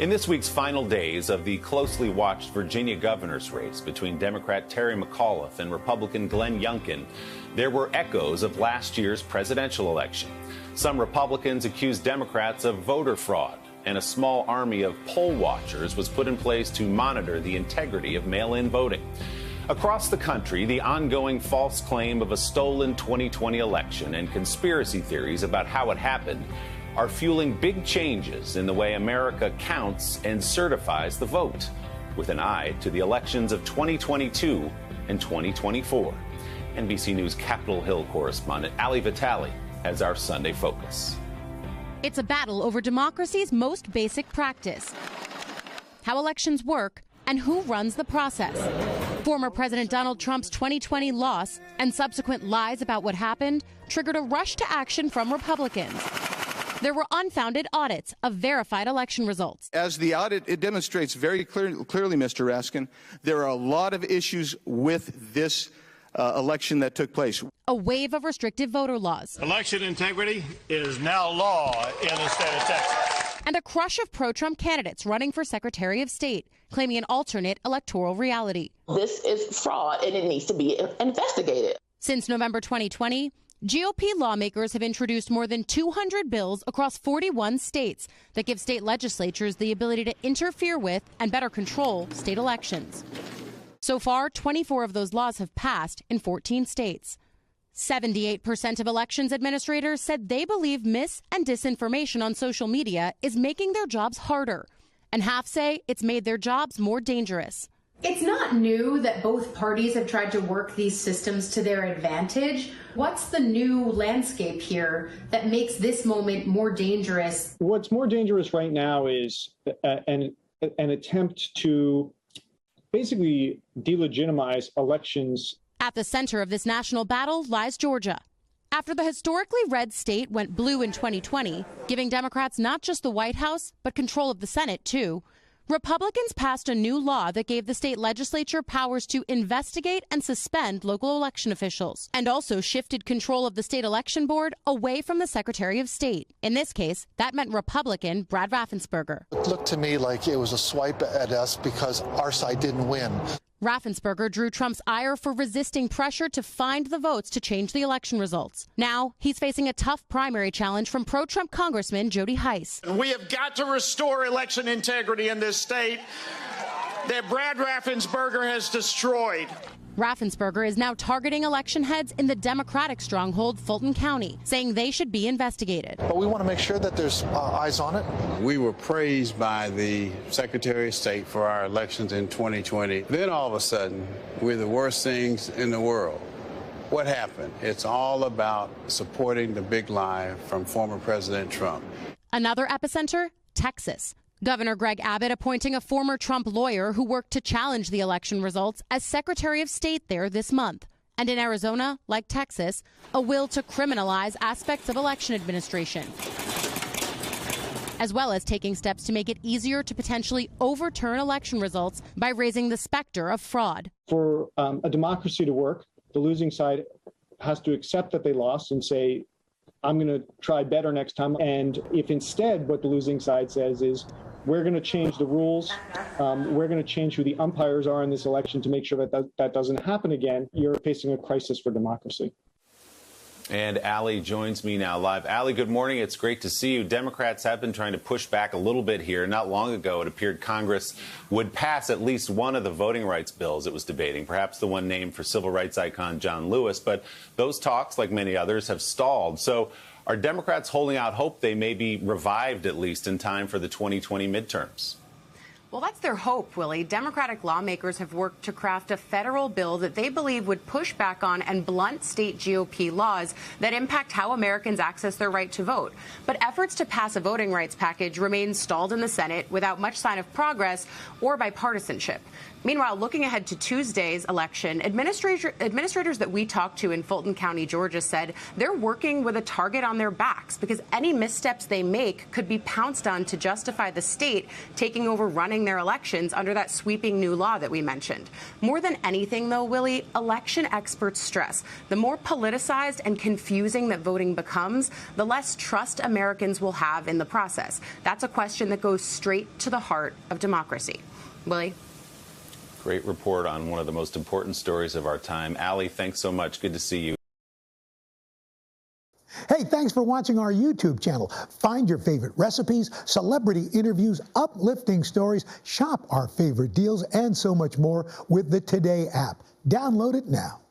In this week's final days of the closely watched Virginia governor's race between Democrat Terry McAuliffe and Republican Glenn Youngkin, there were echoes of last year's presidential election. Some Republicans accused Democrats of voter fraud, and a small army of poll watchers was put in place to monitor the integrity of mail-in voting. Across the country, the ongoing false claim of a stolen 2020 election and conspiracy theories about how it happened are fueling big changes in the way America counts and certifies the vote, with an eye to the elections of 2022 and 2024. NBC News Capitol Hill correspondent Ali Vitali has our Sunday focus. It's a battle over democracy's most basic practice: how elections work and who runs the process. Former President Donald Trump's 2020 loss and subsequent lies about what happened triggered a rush to action from Republicans. There were unfounded audits of verified election results. As the audit, it demonstrates very clearly, Mr. Raskin, there are a lot of issues with this election that took place. A wave of restrictive voter laws. Election integrity is now law in the state of Texas. And a crush of pro-Trump candidates running for Secretary of State, claiming an alternate electoral reality. This is fraud, and it needs to be investigated. Since November 2020, GOP lawmakers have introduced more than 200 bills across 41 states that give state legislatures the ability to interfere with and better control state elections. So far, 24 of those laws have passed in 14 states. 78% of elections administrators said they believe mis- and disinformation on social media is making their jobs harder, and half say it's made their jobs more dangerous. It's not new that both parties have tried to work these systems to their advantage. What's the new landscape here that makes this moment more dangerous? What's more dangerous right now is an attempt to basically delegitimize elections. At the center of this national battle lies Georgia. After the historically red state went blue in 2020, giving Democrats not just the White House, but control of the Senate, too, Republicans passed a new law that gave the state legislature powers to investigate and suspend local election officials, and also shifted control of the state election board away from the Secretary of State. In this case, that meant Republican Brad Raffensperger. It looked to me like it was a swipe at us because our side didn't win. Raffensperger drew Trump's ire for resisting pressure to find the votes to change the election results. Now he's facing a tough primary challenge from pro-Trump Congressman Jody Hice. We have got to restore election integrity in this state that Brad Raffensperger has destroyed. Raffensperger is now targeting election heads in the Democratic stronghold Fulton County, saying they should be investigated. But we want to make sure that there's eyes on it. We were praised by the Secretary of State for our elections in 2020. Then all of a sudden, we're the worst things in the world. What happened? It's all about supporting the big lie from former President Trump. Another epicenter, Texas. Governor Greg Abbott appointing a former Trump lawyer who worked to challenge the election results as Secretary of State there this month. And in Arizona, like Texas, a will to criminalize aspects of election administration, as well as taking steps to make it easier to potentially overturn election results by raising the specter of fraud. For a democracy to work, the losing side has to accept that they lost and say, I'm going to try better next time. And if instead what the losing side says is, we're going to change the rules, we're going to change who the umpires are in this election to make sure that that doesn't happen again, you're facing a crisis for democracy. And Ali joins me now live. Ali, good morning. It's great to see you. Democrats have been trying to push back a little bit here. Not long ago, it appeared Congress would pass at least one of the voting rights bills it was debating, perhaps the one named for civil rights icon John Lewis. But those talks, like many others, have stalled. So are Democrats holding out hope they may be revived at least in time for the 2020 midterms? Well, that's their hope, Willie. Democratic lawmakers have worked to craft a federal bill that they believe would push back on and blunt state GOP laws that impact how Americans access their right to vote. But efforts to pass a voting rights package remain stalled in the Senate without much sign of progress or bipartisanship. Meanwhile, looking ahead to Tuesday's election, administrators that we talked to in Fulton County, Georgia, said they're working with a target on their backs because any missteps they make could be pounced on to justify the state taking over running running their elections under that sweeping new law that we mentioned. More than anything, though, Willie, election experts stress the more politicized and confusing that voting becomes, the less trust Americans will have in the process. That's a question that goes straight to the heart of democracy. Willie? Great report on one of the most important stories of our time. Allie, thanks so much. Good to see you. Hey, thanks for watching our YouTube channel. Find your favorite recipes, celebrity interviews, uplifting stories, shop our favorite deals, and so much more with the Today app. Download it now.